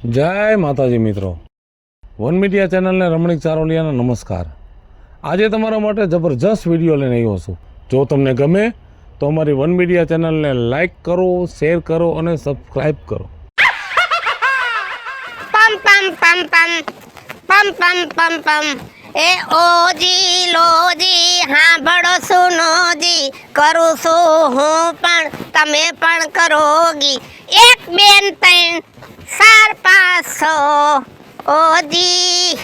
જય માતાજી મિત્રો, વન મીડિયા ચેનલને રમણીક ચારોલિયાના નમસ્કાર। આજે તમારા માટે જબરજસ્ત વિડીયો લઈને આવ્યો છું। જો તમને ગમે તો અમારી વન મીડિયા ચેનલને લાઈક કરો, શેર કરો અને સબસ્ક્રાઈબ કરો। પમ પમ પમ પમ પમ પમ પમ પમ એ ઓજી લોજી હાંભળો સુનોજી, કરું છું હું પણ તમે પણ કરોગી। એક બેન ત્રણ ચાર પાંચ છ ઓજી।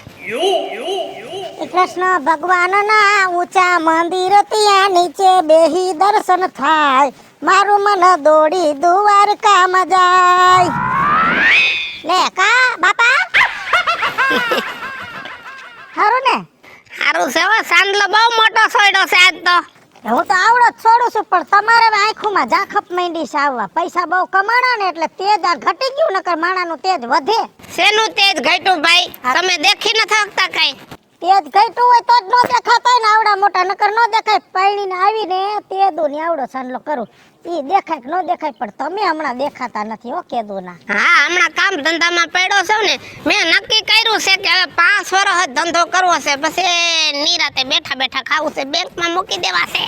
કૃષ્ણ ભગવાનના ઊંચા મંદિર ત્યાં નીચે બેહી દર્શન થાય, મારું મન દોડી દ્વારકામાં જાય। લે કા બાપા હારું ને? હારું છે હો, સાંદલો બહુ મોટો સોયડો છે આજ તો। હું તો આવડો જ છોડું છું, પણ તમારે આંખોમાં ઝાંખપ માંડી છે આવવા। પૈસા બહુ કમાણા ને એટલે તેજ આ ઘટી ગયું, નકર માણાનું તેજ વધે। શેનું તેજ ઘટ્યું ભાઈ? તમે દેખી ન થકતા કઈ? તેજ ઘટ્યું હોય તો જ નો દેખાતા ને આવડા મોટા, નકર નો દેખાય। પૈણીને આવીને તેદું ને આવડો સાંદલો કરું, ઈ દેખાય કે નો દેખાય, પણ તમે હમણાં દેખાતા નથી હો કેદુના। હા, હમણાં કામ ધંધામાં પડ્યો છું ને, મેં નક્કી કર્યું છે કે હવે 5 વર્ષ જ ધંધો કરવો છે, પછી નિરાતે બેઠા બેઠા ખાવું છે, બેંકમાં મૂકી દેવા છે।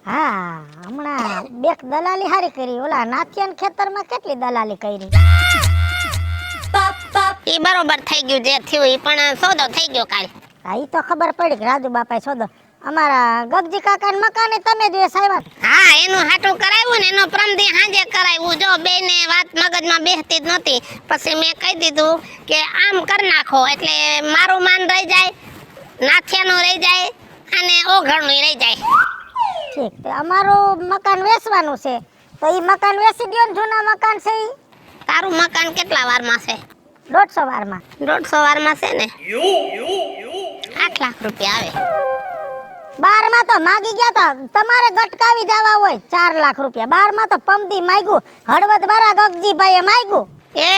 હા, હમણાં બેક દલાલી હારી કરી, ઓલા નાથિયાન ખેતરમાં કેટલી દલાલી કરી। ઈ બરોબર થઈ ગયું જે થયું, ઈ પણ સોદો થઈ ગયો કાલ। હા, ઈ તો ખબર પડી કે રાજુ બાપાએ સોદો અમારા ગગજી કાકાના મકાને તમે જ વેસાવ્યા। હા, એનું હાટું કરાવ્યું ને, એનો પ્રમદી હાંજે કરાવ્યું। જો બેને વાત મગજમાં બેસતી જ નહોતી, પછી મેં કહી દીધું કે આમ કરી નાખો, એટલે મારું માન રહી જાય, નાથિયાનું રહી જાય અને ઓઘણનું રહી જાય। ઠીક, તે અમારું મકાન વેચવાનું છે, તો ઈ મકાન વેચી દ્યો ને, જૂના મકાન છે ઈ। તારું મકાન કેટલા વારમાં છે? 150 વારમાં। 150 વારમાં છે ને? 8 લાખ રૂપિયા આવે। 12 માં તો માગી ગયા તા, તમારે ગટકાવી જવા હોય 4 લાખ રૂપિયા। 12 માં તો પમદી માગ્યું, હળવદ વાળા ગગજીભાઈએ માગ્યું। એ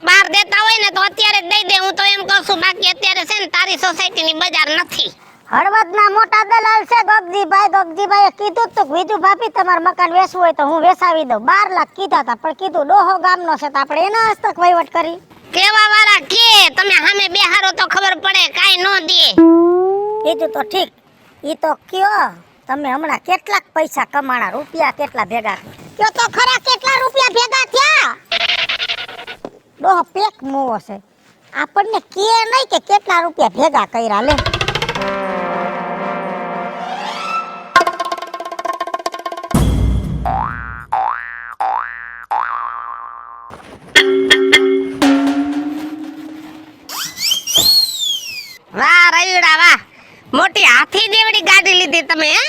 બાર દેતા હોય ને તો અત્યારે જ દઈ દે, હું તો એમ કહું છું, બાકી અત્યારે છે ને તારી સોસાયટીની બજાર નથી। હળવદના મોટા દલાલ છે ગગજીભાઈએ કીધું તો વિજુ ભાભી તમારું મકાન વેચવું હોય તો હું વેચાવી દઉં। 12 લાખ કીધા હતા, પણ કીધું ડોહો ગામનો છે તો આપણે એના હસ્તક વહીવટ કરી। કેવા વાળા કે તમે સામે બેહારો તો ખબર પડે, કાઈ નો દે। કીધું તો ઠીક, ઈ તો કયો તમે હમણાં કેટલાક પૈસા કમાણા, રૂપિયા કેટલા ભેગા કયો તો ખરા, કેટલા રૂપિયા ભેગા થયા? ડોહો પેક મોવો છે, આપણને કે નહીં કે કેટલા રૂપિયા ભેગા કર્યા। લે વાહ રવિડા વાહ, મોટી હાથી જેવડી ગાડી લીધી તમે હે?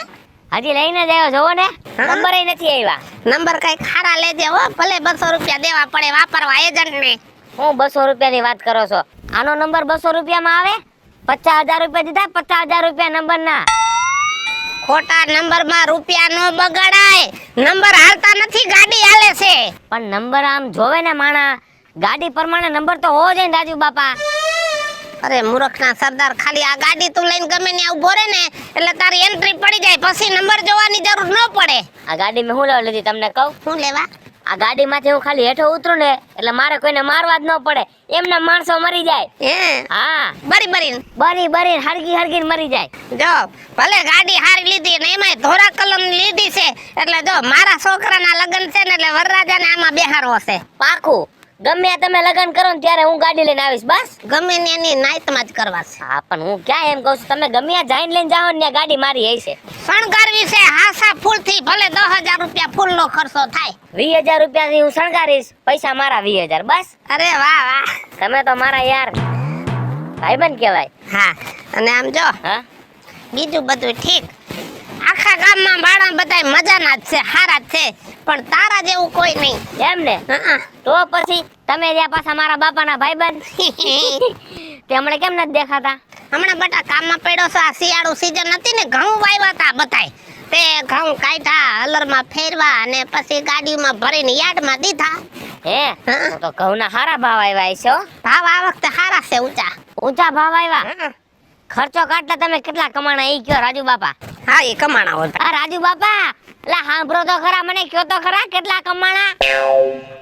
હજી લઈને જ આવ્યો જોવો ને, નંબર ય નથી આવ્યા। નંબર કઈ ખારા લેજે હો, ભલે 200 રૂપિયા દેવા પડે વાપરવા એજન્ટ ને। હું 200 રૂપિયાની વાત કરો છો? આનો નંબર 200 રૂપિયામાં આવે? 50,000 રૂપિયા દીધા, 50,000 રૂપિયા નંબર ના। ખોટા નંબર માં રૂપિયા નો બગાડાય, નંબર હાલતા નથી, ગાડી હાલે છે। પણ નંબર આમ જોવે ને માણા, ગાડી પ્રમાણે નંબર તો હોવો જોઈએ ને રાજુ બાપા। અરે મૂર્ખના સરદાર, ખાલી આ ગાડી તું લઈને ગમે ને ઉભો રહે ને એટલે તારી એન્ટ્રી પડી જાય, પછી નંબર જોવાની જરૂર ન પડે। આ ગાડી મેં હું લેવા લીધી તમને કહું? શું લેવા? આ ગાડીમાંથી હું ખાલી હેઠો ઉતરું ને એટલે મારે કોઈને મારવા જ ન પડે, એમના માણસો મરી જાય। હે? હા, બરી બરી હરગી મરી જાય। જો ભલે ગાડી હારી લીધી ને એમાંય ધોરા કલર લીધી છે, એટલે જો મારા છોકરાના લગ્ન છે ને એટલે વરરાજાને આમાં બેહારવો છે। પાકું, ગમે તમે લગન કરો ને ત્યારે હું ગાડી લઈને આવીશ, બસ। ગમે ને એની નાઈટમાં જ કરવા છે। હા, પણ હું ક્યાં એમ કહું છું, તમે ગમે ત્યાં જઈને લઈને જાઓ ને ગાડી મારી હશે। શણગારવી છે હાસા ફૂલથી, ભલે 10,000 રૂપિયા ફૂલનો ખર્ચો થાય। 20,000 રૂપિયાથી હું શણગારીશ, પૈસા મારા 20,000, બસ। અરે વાહ વાહ, તમે તો મારા યાર ભાઈબંધ કહેવાય। હા, અને આમ જો હા, બીજું બધું ઠીક, આખા ગામમાં બાળા બધાય મજાના જ છે, હારા જ છે, પણ તારા જેવું કોઈ નહીં। એમ ને? તો પછી તમે જ્યાં પાછા મારા બાપાના ભાઈબંધ તે હમણાં કેમ નથી દેખાતા? હમણાં બટા કામમાં પડ્યો છે, આ શિયાળુ સીઝન હતી ને, ઘઉં વાવ્યા હતા બધાય, તે ઘઉં કાઢ્યા, હલરમાં ફેરવા અને પછી ગાડીમાં ભરીને યાર્ડમાં દીધા। હે, તો ઘઉંના સારા ભાવ આવ્યા છે હો। ભાવ આ વખતે સારા છે, ઊંચા ભાવ આવ્યા। ખર્ચો કાઢતા તમે કેટલા કમાણા ઈ કયો રાજુ બાપા? હા, એ કમાણા હોય। આ રાજુ બાપા એટલે સાંભળો તો ખરા, મને કયો તો ખરા કેટલા કમાણા.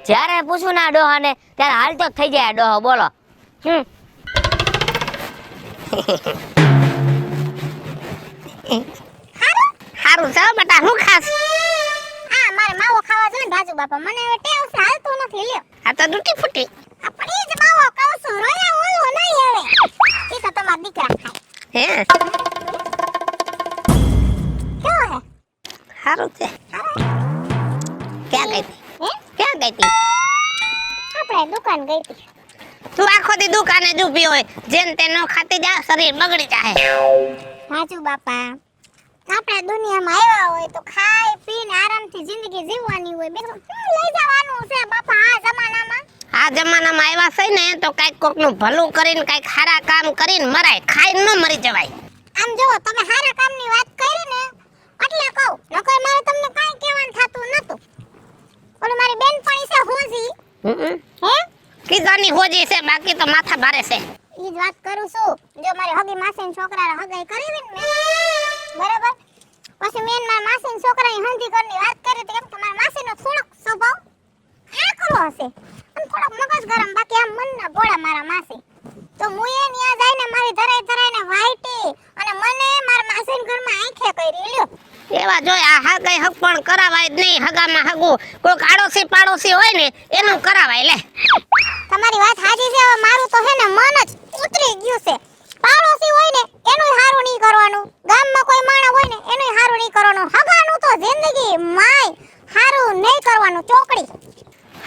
જ્યારે પૂછું ના ડોહાને ત્યારે હાલ તો થઈ જાય ડોહો. બોલો. હારું છે હો બેટા, હું ખાસ? આ મારે માવો ખાવા જોઈએ ને રાજુ બાપા, મને હવે ટેવ છે, હાલતું નથી. લ્યો આ તો ડૂટી ફૂટી. આ પણ ઈ જ માવો કહું છું, રોયા ઓલો નહીં હવે. ઈ તો તમારા દીકરા ખાય. હે કેવો હે? હારું છે. ક્યાં ગઈ તી? હે? ક્યાં ગઈ તી? આપણે દુકાન ગઈ હતી. તું આખો દી દુકાને જ ઊભી હોય, જેન તે નો ખાતી જા, શરીર બગડી જાય. રાજુ બાપા, આપણે દુનિયામાં આવ્યા હોય તો ખાઈ પીને આરામથી જિંદગી જીવવાની હોય. બેન શું લઈ જવાનું છે બાપા આ જમાનામાં? આ જમાનામાં આવ્યા છે ને તો કઈક કોકનું ભલું કરીને કઈક સારા કામ કરીને મરાય, ખાઈને ન મરી જવાય. આમ જો તમે સારા કામની વાત કરી ને એટલે કહું, નકર મારે તમને કાઈ કહેવાનું થાતું નતું. ઓલી મારી બેનપણી છે હોજી, હે કીધાની હોજી છે, બાકી તો માથા ભારે છે. ઈ જ વાત કરું છું. જો મારી હગી માસીના છોકરાને હગાઈ કરી ને મેં, બરાબર, પછી મેં મારા માસીના છોકરાની હંધી ઘરની વાત કરી તો કેમ કે મારા માસીનો થોડોક સ્વભાવ આકરો હશે અને થોડોક મગજ ગરમ, બાકી આમ મનના ભોળા મારા માસી. તો મુએ ન્યા જઈને મારી ધરાઈને વાઈટી અને મને મારા માસીના ઘરમાં આંખે કરી લ્યો. એવા જોઈ આ હગાઈ હક પણ કરાવાય જ નહીં. હગામાં હગું કોઈક આડોશી પાડોશી હોય ને એનું કરાવાય. લે તમારી વાત સાચી છે. હવે મારું તો હે ને મન જ ઉતરી ગયું છે. પાડોશી હોય ને એનું હારું નહીં કરવાનું, ગામમાં કોઈ માણસ હોય ને એનું હારું નહીં કરવાનું, હગાનું તો જિંદગી માય હારું નહીં કરવાનું. ચોકડી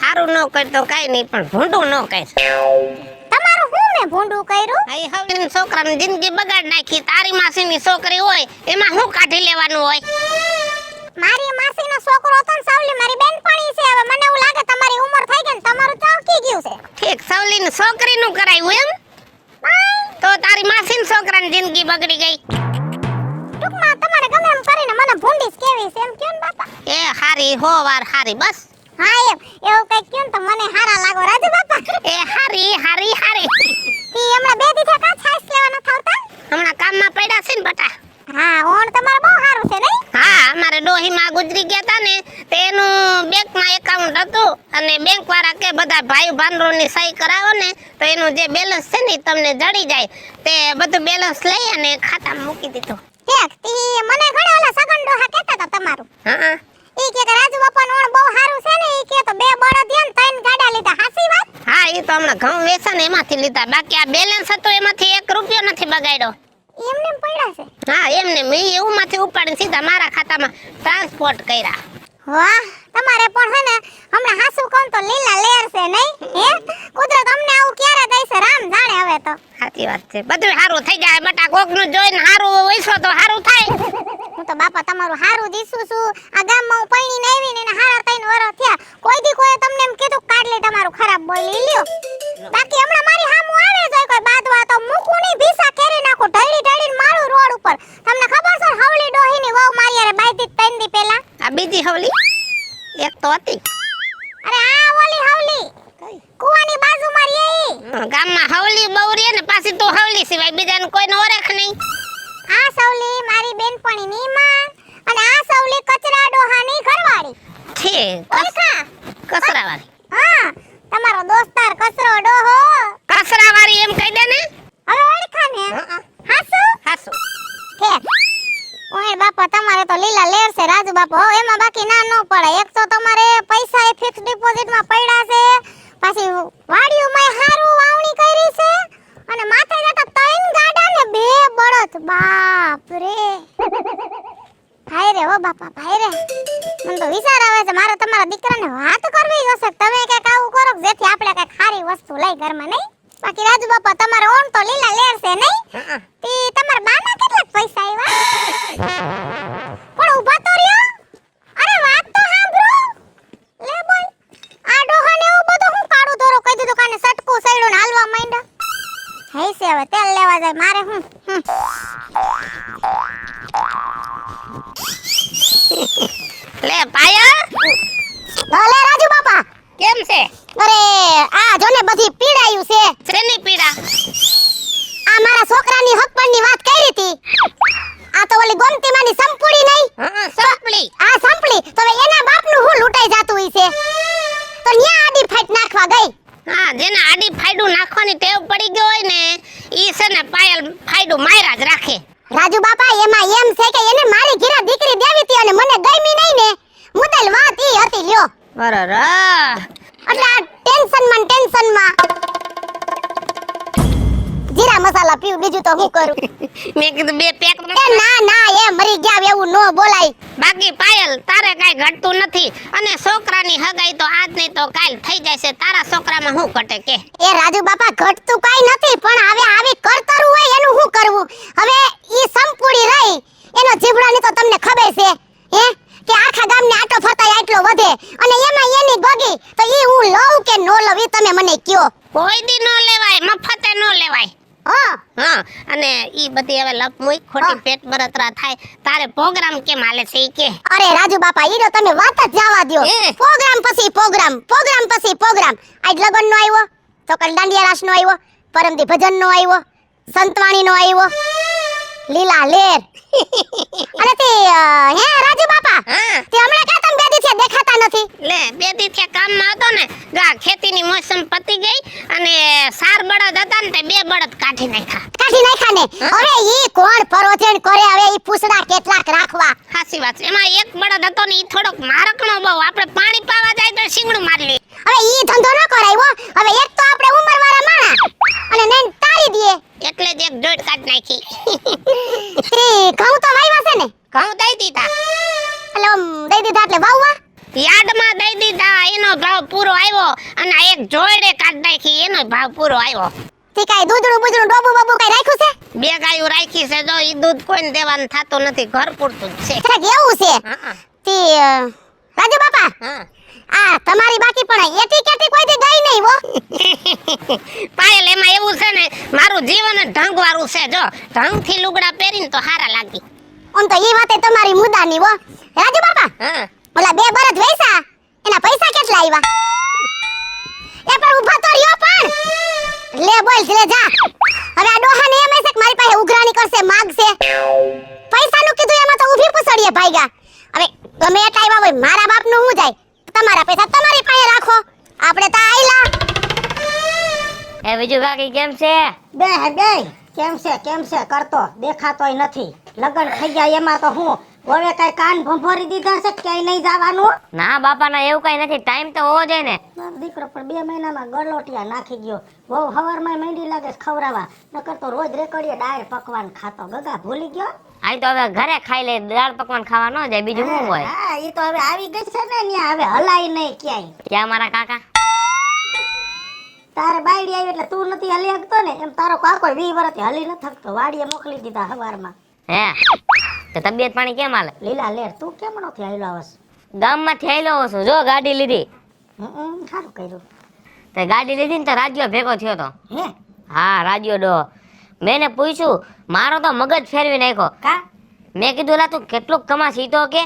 હારું ન કર તો કાઈ નહીં, પણ ભૂંડું ન કર. તમારું હું મેં ભૂંડું કર્યું? આ હવે છોકરાની જિંદગી બગાડ નાખી. તારી માસીની છોકરી હોય એમાં હું કાઢી લેવાનું હોય? મારી માસીનો છોકરો હતો ને સાવલી મારી બેનપણી છે. હવે મને એવું લાગે તમારી ઉંમર થઈ ગઈ ને તમારું ચાવકી ગયું છે. ઠીક, સવલીની છોકરીનું કરાયું એમ? તો તારી માસીની છોકરાની જિંદગી બગડી ગઈ. ટૂંકમાં તમારે ગમે એમ કરીને મને ભૂંડી જ કેવી છે એમ કહો ને બાપા. એ હારી હો વાર હારી બસ. હા એમ એવું કઈ કહો ને તો મને હારા લાગો રાજુ બાપા. એ હારી હારી હારી. ઈ હમણાં બે દીધા કા છાસ લેવા ન થાવતા? હમણાં કામમાં પડ્યા છે ને બટા. હા ઓણ તમારે બહુ સારું છે નહીં? હા, અમારે ડોહીમાં ગુજરી ગયા તા ને તે એનું બેંકમાં એકાઉન્ટ હતું અને બેંક વાળા કે બધા ભાઈ ભાંડરોની સહી કરાવો ને તો એનું જે બેલેન્સ છે ને ઈ તમને જડી જાય. તે બધું બેલેન્સ લઈ અને ખાતામાં મૂકી દીધું. ઠીક, ઈ મને ઘણા ઓલા સગન ડોહા કહેતા હતા તમારું. હા, ઈ કે રાજુ બાપાનું ઓણ બહુ સારું છે ને, ઈ કે તો બે બળદ ધ્યાન ત્રણ ગાડા લીધા. હાસી વાત? હા, એ તો હમણાં ઘઉં વેચા ને એમાંથી લીધા. બાકી આ બેલેન્સ હતું એમાંથી 1 રૂપિયો નથી બગાડ્યો. એમને એમ પડ્યા છે. હા, એમને મેં એવુંમાંથી ઉપાડીને સીધા મારા ખાતામાં ટ્રાન્સપોર્ટ કર્યા. વાહ, તમારે પણ હે ને હમણાં હાસુ કોણ તો લીલા લેર છે નહીં? હે કુદરત અમને આવું ક્યારે દઈ છે રામ જાણે. હવે તો સાચી વાત છે, બધું સારું થઈ જાય બટા. કોકનું જોઈને સારું હોઈશો તો સારું થાય. હું તો બાપા તમારું હારું દીસું છું. આ ગામમાં હું પૈણીને આવીને એને હારા 3 વર્ષ થયા. કોઈ દી કોઈ તમને એમ કીધું કાઢલી તમારું ખરાબ બોલી લ્યો. બાકી હમણાં મારી હામું આવે જોઈ કોઈ બાદવા તો મૂકું નહીં, ભીસા કેરી નાખું ઢળી ઢળીને મારું રોડ ઉપર. તમને ખબર છે હવલી ડોહીની વહુ મારી હારે બાઈતી 3 દી પહેલા? આ બીજી હવલી એક તો હતી. અરે આ ઓલી હવલી કુવાની બાજુમાં રહી. ગામમાં હવલી બવરી ને પાછી તું હવલી સિવાય બીજાને કોઈને ઓળખ નહીં. આ સવલી મારી બેનપણી ની માં અને આ સવલી કચરા ડોહાની ઘરવાળી. ઠીક, ઓળખા? કસરાવાળી. હા, તમારો દોસ્તાર કચરો ડોહો. કસરાવાળી એમ કહી દે ને. હવે ઓળખા ને? હાસુ? હાસુ. ઠીક. ઓય બાપા તમારે તો લીલા લેર છે રાજુ બાપા. હો એમાં બાકી ના ન પડે. એક તો તમારે પૈસા એ ફિક્સ ડિપોઝિટમાં પડ્યા છે, પાછી વાડીઓમાં હારું વાવણી કરી છે અને માથે જતા 3 ગાડા ને 2 બળદ. બાપ રે ભાઈ રે, હો બાપા ભાઈ રે. મને તો વિચાર આવે છે મારે તમારા દીકરાને વાત કરવી હશે તમે કઈક આવું કરો જેથી આપણે કઈક સારી વસ્તુ લઈ ઘરમાં. નહીં બાકી રાજુ બાપા તમારે ઓણ તો લીલા લેર છે નહીં? તી તમારા બાના કેટલા પૈસા આવ્યા? પણ ઊભા તો રહ્યો. અરે વાત તો સાંભળો. લે બોલ, આ ડોહાને એવું બધું હું કાળું ધોરો કહી દીધું કાને સટકું સડ્યું ને હાલવા માંડ્યા. હે છે હવે તેલ લેવા જાય મારે હું. લે પાયા. ભલે રાજુ બાપા કેમ છે? અરે આ જોને બધી પીડાયું છે. શેની પીડા? આ મારા છોકરાની હકપણની વાત કરી હતી. આ આ તો ઓલી ગોમતી માની સંપૂડી નહીં હા સંપલી આ સંપલી તો હવે એના બાપનું હું લૂંટાઈ જાતું હશે તો ન્યા આડી ફાઈટ નાખવા ગઈ હા જેને આડી ફાયડું નાખવાની ટેવ પડી ગઈ હોય ને ઈ છે ને પાયલ ફાયડું માર્યા જ રાખે રાજુ બાપા એમાં એમ છે કે એને મારી ઘીરા દીકરી દેવી હતી અને મને ગમી નહીં ને મુદલ વાત ઈ હતી લ્યો બરાબર એટલે આ ટેન્શનમાં જીરા મસાલા પીવું બીજું તો હું કરું મેં કીધું બે પેક એ ના એ મરી ગયા એવું નો બોલાય બાકી પાયલ તારે કાઈ ઘટતું નથી અને છોકરાની હગાઈ તો આજ નહીં તો કાલ થઈ જશે તારા છોકરામાં હું ઘટે કે એ રાજુ બાપા ઘટતું કાઈ નથી પણ હવે આવી કરતરું હોય એનું શું કરવું હવે ઈ સંપૂડી રહી એનો જીભડાની તો તમને ખબર છે હે કે આખા ગામને આટો ફરતાય આટલો વધે અને એમાં એની ગગી તો ઈ હું લઉં કે નો લઉં ઈ તમે મને કયો કોઈ દી નો લેવાય મફતે નો લેવાય હા અને ઈ બધી હવે લપ મોય ખોટી પેટ બરતરા થાય તારે પ્રોગ્રામ કેમ હાલે છે ઈ કે અરે રાજુ બાપા ઈનો તમે વાત જ જવા દ્યો પ્રોગ્રામ પછી પ્રોગ્રામ પછી પ્રોગ્રામ આજ લગન નો આવ્યો તો કલ દાંડિયા રાસ નો આવ્યો પરમદી ભજન નો આવ્યો સંતવાણી નો આવ્યો લીલા લેર અને તે હે રાજુ બાપા તે હમણાં કા તમે બે દી દેખાતા નથી લે બે દી થી કામમાં હતો ને ગા ખેતીની મોસમ પતી ગઈ અને સાર બળદ હતા ને તે બે બળદ કાઢી નાખ્યા ને હવે ઈ કોણ પરોજણ કરે હવે ઈ પૂછડા કેટલાક રાખવા સાચી વાત છે એમાં એક બળદ હતો ને ઈ થોડોક મારકણો બહુ આપણે પાણી પાવા જાય તો શીંગડું મારી લે હવે ઈ ધંધો ન કરાયો હવે એક તો આપણે ઉંમરવાળા માણા અને નેન તારી દીએ એટલે જ એક દોડ કાઢ નાખી તે ઘઉં તો વાવ્યા છે ને ઘઉં દઈ દીધા એટલે દઈ દીધા એટલે વાવવા યાર્ડમાં દઈ દીધા એનો ભાવ પૂરો આવ્યો અને આ એક જોડે કાઢ નાખી એનો ભાવ પૂરો આવ્યો તે કાઈ દૂધડું બુધડું ડોબુ બબુ કાઈ રાખ્યું છે બે ગાયો રાખી છે જો ઈ દૂધ કોઈને દેવાનું થાતું નથી ઘર પૂરતું જ છે જરાક એવું છે તે રાજુ બાપા હા આ તમારી બાકી પણ એટી કેટી કોઈ દી ગઈ નહીં હો પાયલ એમાં એવું છે ને મારું જીવન જ ઢંગ વાળું છે જો ઢંગથી લુગડા પહેરીને તો હારા લાગી ઓમ તો ઈ વાતે તમારી મુદ્દાની હો રાજુ બાપા હા ઓલા બે બરદ વેસા એના પૈસા કેટલા આવ્યા એ પણ ઊભા તો રહ્યો પણ લે બોલ લે જા હવે આ ડોહાને એમ હશે કે મારી પાસે ઉઘરાણી કરશે માગશે પૈસાનું કીધું એમાં તો ઊભી પૂછડીએ ભાઈગા હવે તમે એટલા આવ્યા હોય મારા બાપનું હું જાય તમારા પૈસા તમારી પાસે રાખો આપણે તો આઈલા એ બીજું બાકી કેમ છે બે કેમ છે કરતો દેખાતોય નથી લગન થઈ ગયા એમાં તો હું હવે કઈ કાન ભંભોરી દીધા છે ક્યાંય નહીં જવાનું ના બાપાના એવું કઈ નથી ટાઈમ તો હોવો જોઈએ ને મારો દીકરો પણ 2 મહિનામાં ગળોટિયા નાખી ગયો બહુ હવારમાં મહેંદી લાગે છે ખવરાવા નકર તો રોજ રેકડીએ દાળ પકવાન ખાતો ગગા ભૂલી ગયો આ તો હવે ઘરે ખાઈ લે દાળ પકવાન ખાવા ન જાય બીજું શું હોય હા ઈ તો હવે આવી ગઈ છે ને ન્યા હવે હલાય નહીં ક્યાંય ક્યાં મારા કાકા તારે બાયડી આવી એટલે તું નથી હલી શકતો ને એમ તારો કાકો 20 વર્ષથી હલી ન થકતો વાડીએ મોકલી દીધા હવારમાં હે તો તબિયત પાણી કેમ હાલે લીલા લેર તું કેમ નથી આયલો આવસ ગામમાંથી આવેલો છું જો ગાડી લીધી સારું કર્યું તે ગાડી લીધી ને તો રાજ્યો ભેગો થયો તો હે હા રાજ્યો ડો મેં એને પૂછ્યું મારો તો મગજ ફેરવી નાખ્યો કા મેં કીધું લા તું કેટલું કમાશી તો કે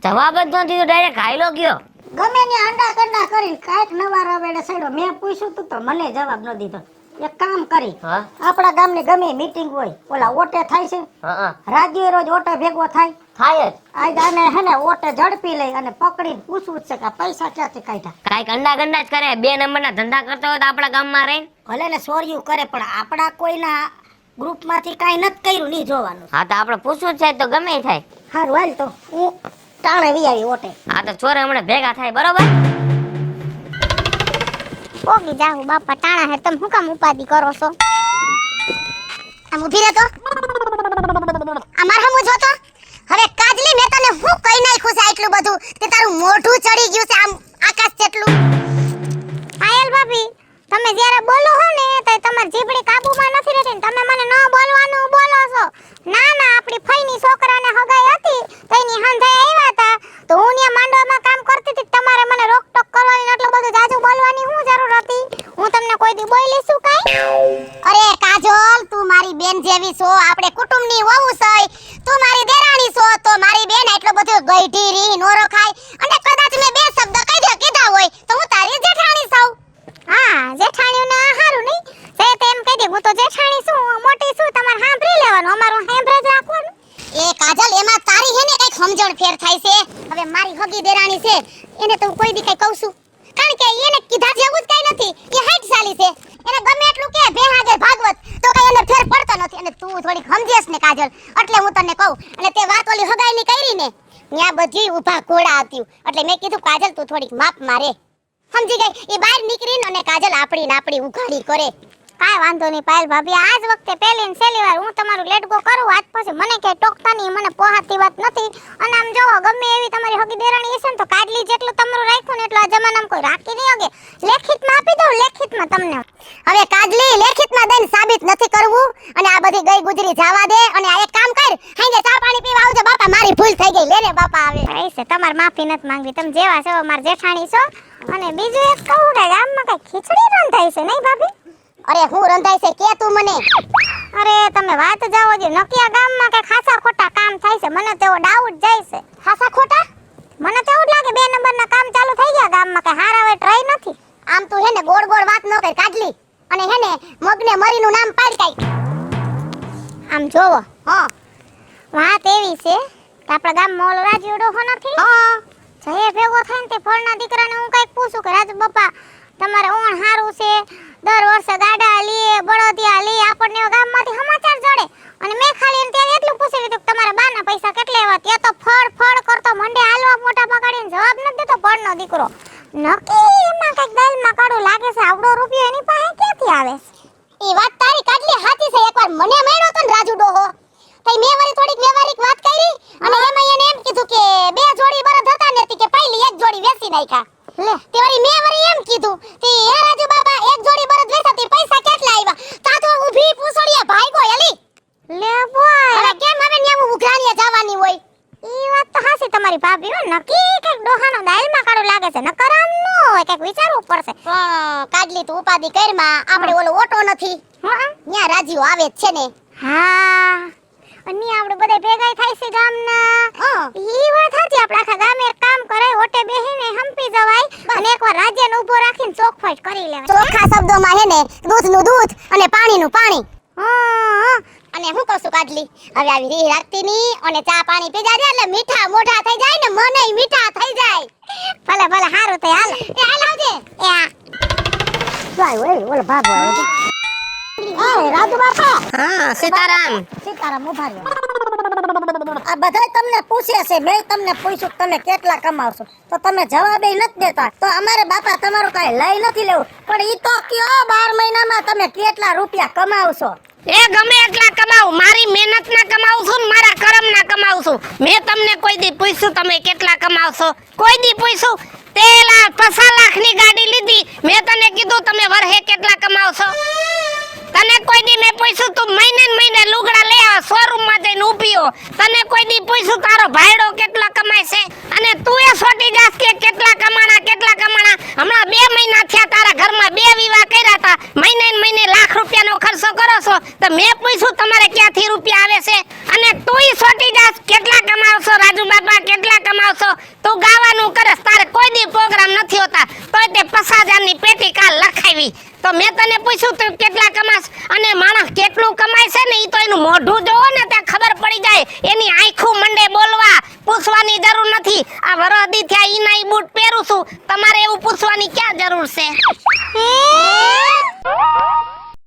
જવાબ જ ન દીધો ડાયરેક્ટ હાયલો ગયો ગમે ને અંડા કંડા કરીને કાઈક નવા રવેડે સડ્યો મેં પૂછ્યું તું તો મને જવાબ ન દીધો એક કામ કરી હા આપણા ગામની ગમે મીટિંગ હોય ઓલા ઓટે થાય છે હા રાજ્ય રોજ ઓટે ભેગો થાય થાય જ આજ આને હે ને ઓટે ઝડપી લઈ અને પકડીને પૂછવું જ છે કે આ પૈસા ક્યાંથી કાઢ્યા કાંઈક અંડા ગંડા જ કરે 2 નંબરના ધંધા કરતા હોય તો આપણા ગામમાં રહીને ભલે ને સોર્યું કરે પણ આપણા કોઈના ગ્રુપમાંથી કાંઈ નથી કર્યું નહીં જોવાનું હા તો આપણે પૂછવું જ છે તો ગમે ઈ થાય સારું હાલ તો હું ટાણે વી આવી ઓટે હા તો ચોરે હમણાં ભેગા થાય બરોબર પોગી જાઉં બાપા ટાણા હે તમે શું કામ ઉપાધિ કરો છો આમ ઊભી રહે તો અમાર હમું જો તો હવે કાજલી મેં તને હું કઈ નાખ્યું છે આટલું બધું કે તારું મોઢું ચડી ગયું છે આમ આકાશ જેટલું પાયલ ભાભી તમે જ્યારે બોલો હો ને તો તમાર જીભડી કાબુમાં નથી રહેતી ને તમે મને ન બોલવાનું બોલો છો ના આપણી ફઈની છોકરાને હગાઈ હતી તો એની હાંધાઈ આવ્યા હતા તો હું ત્યાં માંડવામાં કામ કરતી હતી તમારે મને રોકટોક કરવાની ને એટલું બધું જાજુ બોલવાની શું જરૂર હતી હું તમને કોઈ દી બોલી શું કાઈ અરે કાજોલ તું મારી બેન જેવી છો આપણે કુટુંબની વહુ છે તું મારી દેરાણી છો તો મારી બેન એટલો બધો ગઈઢી રી નો રખાય અને કદાચ મેં બે શબ્દ કીધા હોય તો હું તારી જેઠાણી છું હા જેઠાણીઓને હારું નહીં તે તેમ કહી દે હું તો જેઠાણી છું મોટી છું તમારે સાંભળી લેવાનું અમારું સાંભળ જ રાખવાનું એ એને તો હું કોઈ દી કઈ કહું છું, કારણ કે એને કીધા જેવું જ કઈ નથી. એ હાઈટ સાલી છે, એને ગમે એટલું કે ભે આગળ ભાગવત તો કઈ એને ફેર પડતો નથી. અને તું થોડીક સમજેસ ને કાજલ, એટલે હું તને કહું. અને તે વાત ઓલી હગાઈની કરી ને, ત્યાં બધી ઊભા ઘોડા આપ્યું. એટલે મેં કીધું કાજલ તું થોડીક માપ મારે, સમજી ગઈ? એ બહાર નીકળીને અને કાજલ આપણી ઉઘાડી કરે. કાંઈ વાંધો નહીં પાયલ ભાભી, આજ વખતે પહેલી ને છેલ્લી વાર હું તમારું લેટ ગો કરું. આજ પછી મને ક્યાંય ટોકતા નહીં, મને પોહાતી વાત નથી. અને આમ જોવો, ગમે એવી તમારી હગી દેરાણી હશે ને તો કાઢલી જેટલું તમારું રાખ્યું ને એટલું આ જમાનામાં કોઈ રાખી નહીં હોગે. લેખિતમાં આપી દઉં, લેખિતમાં તમને. હવે કાજલી લેખિતમાં દઈને સાબિત નથી કરવું. અને આ બધી ગઈ ગુજરી જવા દે. અને આ એક કામ કર, હાંજે ચા પાણી પીવા આવજો. બાપા મારી ભૂલ થઈ ગઈ, લેને બાપા આવે. છે તમારે માફી નથી માંગવી, તમે જેવા છો મારા જેઠાણી છો. અને બીજું એક કહું કે ગામમાં કઈ ખીચડી રંધાય છે નહીં ભાભી? અરે હું રંધાય છે કે તું મને? અરે તમે વાત જાવો જો, નકિયા ગામમાં કે ખાસા ખોટા કામ થાય છે. મને તેવો ડાઉટ જાય છે. ખાસા ખોટા? મને તો એવું લાગે 2 નંબરના કામ ચાલુ થઈ ગયા ગામમાં, કે હારા હવે ટ્રાય નથી. આમ તું હેને ગોળ ગોળ વાત ન કર કાઢલી. અને હેને મગને મરીનું નામ પાડ કાઈ. આમ જોવો, હા વાત એવી છે કે આપણા ગામમાં ઓલો રાજુ ડોહો નથી? હા, જય ભેગો થાય ને તે ફળના દીકરાને હું કઈક પૂછું કે રાજુ બાપા તમારે ઓણ હારું છે, દર વર્ષે ગાડા લીએ, બળદિયા લીએ, આપણને ગામમાંથી સમાચાર જડે. અને મેં ખાલી એને ત્યારે એટલું પૂછી લીધું કે તમારા બાના પૈસા કેટલા એવા? ત્યાં તો ફળ કરતો મંડે હાલવા મોટા પકડીને જવાબ નથી દેતો ફળનો દીકરો. નક્કી એમાં કઈક દાલમાં કાળું લાગે છે. આવડો રૂપિયો એની પાસે ક્યાંથી આવે છે? એ વાત તારી કાઢલી સાચી છે. એકવાર મને મળ્યો તો ને રાજુ ડોહો, તઈ મેં વળી થોડીક વ્યવહારિક વાત કરી. અને એમાં એને એમ કીધું કે 2 જોડી બળદ હતા ને કે પહેલી 1 જોડી વેચી નાખ્યા. લે તે વળી મેં વળી એમ કીધું કે હે રાજુ બાબા 1 જોડી બળદ વેચા તે પૈસા કેટલા આવ્યા? તા તો ઊભી પૂછડીયા ભાઈગો એલી. લે બોય, હવે કેમ હવે ન્યા હું ઉઘરાણીએ જવાની હોય? ઈ વાત તો હાસી તમારી ભાભી. નક્કી કઈક ડોહાનો દાલમાં કાળું લાગે છે. નકર આમ નો હોય, કઈક વિચારવું પડશે. કાઢલી તું ઉપાધિ કરમાં, આપણે ઓલો ઓટો નથી ન્યા રાજીઓ આવે જ છે ને? હા, અને આપણે બધા ભેગા થાય છે ગામના. ઈ વાત સાચી, આપણે આખા ગામે એક કામ કરાય, ઓટે બેહીને હંપી જવાય અને એકવાર રાજ્યને ઊભો રાખીને ચોખવટ કરી લેવાય. ચોખ્ખા શબ્દોમાં હે ને દૂધનું દૂધ અને પાણીનું પાણી. અને હું કહું છું કાઢલી, હવે આવી રીહ રાખતી ની અને ચા પાણી પીજા દે એટલે મીઠા મોઢા થઈ જાય ને મનેય મીઠા થઈ જાય. ભલે ભલે હારું તે હાલ. એ હાલ આવજે. એ આ જાય ઓય ઓલો ભાગો આવે. એ રાજુ બાપા. હા સીતારામ. સીતારામ ઉભા રહ્યો. આ બધાય તમને પૂછે છે, મેં તમને પૂછ્યું તમે કેટલા કમાવશો તો તમે જવાબ નથી દેતા. તો અમારે બાપા તમારું કાઈ લઈ નથી લેવું, પણ ઈ તો કયો 12 મહિનામાં તમે કેટલા રૂપિયા કમાવશો? એ ગમે એટલા કમાવું, મારી મહેનતના કમાવું છું ને મારા કરમના કમાવું છું. મેં તમને કોઈ દી પૂછ્યું તમે કેટલા કમાવશો? કોઈ દી પૂછ્યું? 5 લાખની ગાડી લીધી, મેં તને કીધું તમે વર્ષે કેટલા કમાવશો? તને કોઈ દી મેં પૂછ્યું તું મહિને ને મહિને લુગડા લે આવ શોરૂમમાં જઈને ઊભી હો? તને કોઈ દી પૂછ્યું તારો ભાઈડો કેટલા કમાય છે? અને તું એ છોટી જાસ કે કેટલા કમાણા? હમણાં 2 મહિના થયા તારા ઘરમાં 2 વિવાહ કર્યા હતા, મહિને ને મહિને લાખ રૂપિયાનો ખર્ચો કરો છો. તો મેં પૂછ્યું તમારે ક્યાંથી રૂપિયા આવે છે? અને તુંય છોટી જાસ કેટલા કમાવશો? રાજુ બાબા કેટલા કમાવશો? તું ગાવાનું કરસ, તારે કોઈ દી પ્રોગ્રામ નથી હોતા, તોય તે 50,000ની પેટી કાલ લખાવી. તો મેં તને પૂછ્યું તું કેટલા કમાસ? અને માણસ કેટલું કમાય છે ને ઈ તો એનું મોઢું જોવો ને ત્યાં ખબર પડી જાય. એની આંખું મંડે બોલવા, પૂછવાની જરૂર નથી. આ વરદી થયા ઈના ઈ બૂટ પહેરું છું, તમારે એવું પૂછવાની ક્યાં જરૂર છે?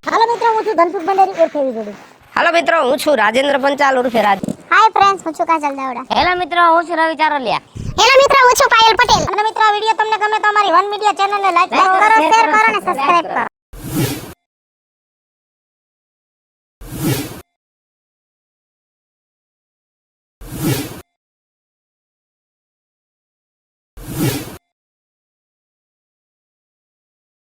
હાલો મિત્રો, હું છું ધનસુખ ભંડારી ઉર્ફે વિજોડી. હાલો મિત્રો, હું છું રાજેન્દ્ર પંચાલ ઉર્ફે રાજ. હાય ફ્રેન્ડ્સ, હું છું કાજલ દાવડા. હેલો મિત્રો, હું છું રવિ ચારોલિયા. હેલો મિત્રો, હું છું પાયલ પટેલ. અને મિત્રો, આ વિડિયો તમને ગમે તો અમારી વન મીડિયા ચેનલને લાઈક કરો, શેર કરો અને સબસ્ક્રાઇબ કરો.